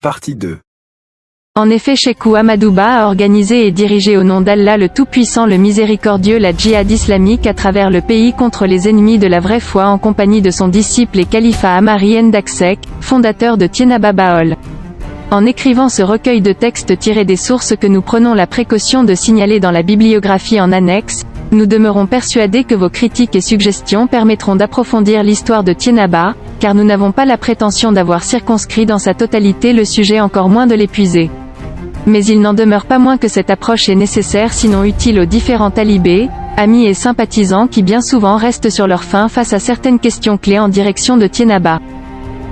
Partie 2. En effet, Cheikh Ahmadouba a organisé et dirigé au nom d'Allah le Tout-Puissant le Miséricordieux la djihad islamique à travers le pays contre les ennemis de la vraie foi en compagnie de son disciple et Khalifa Amari Ndaksek, fondateur de Thiénaba Baol. En écrivant ce recueil de textes tirés des sources que nous prenons la précaution de signaler dans la bibliographie en annexe, nous demeurons persuadés que vos critiques et suggestions permettront d'approfondir l'histoire de Thiénaba, car nous n'avons pas la prétention d'avoir circonscrit dans sa totalité le sujet, encore moins de l'épuiser. Mais il n'en demeure pas moins que cette approche est nécessaire sinon utile aux différents talibés, amis et sympathisants qui bien souvent restent sur leur faim face à certaines questions clés en direction de Thiénaba.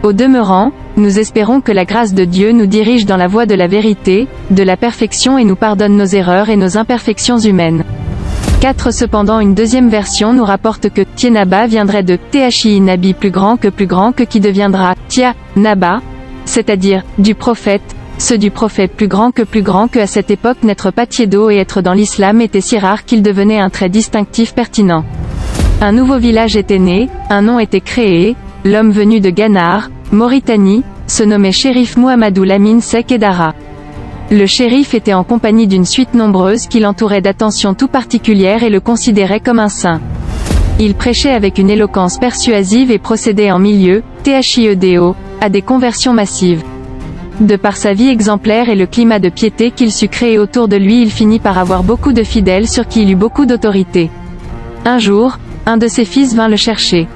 Au demeurant, nous espérons que la grâce de Dieu nous dirige dans la voie de la vérité, de la perfection et nous pardonne nos erreurs et nos imperfections humaines. 4. Cependant une deuxième version nous rapporte que Thiénaba viendrait de Thi Nabi plus grand que qui deviendra Tia Naba, c'est-à-dire du prophète, ce du prophète plus grand que à cette époque n'être pas tiédo et être dans l'islam était si rare qu'il devenait un trait distinctif pertinent. Un nouveau village était né, un nom était créé, l'homme venu de Ghanar, Mauritanie, se nommait Chérif Mouhamadou Lamine Seck Edara. Le shérif était en compagnie d'une suite nombreuse qui l'entourait d'attention tout particulière et le considérait comme un saint. Il prêchait avec une éloquence persuasive et procédait en milieu, THIEDO, à des conversions massives. De par sa vie exemplaire et le climat de piété qu'il sut créer autour de lui, il finit par avoir beaucoup de fidèles sur qui il eut beaucoup d'autorité. Un jour, un de ses fils vint le chercher.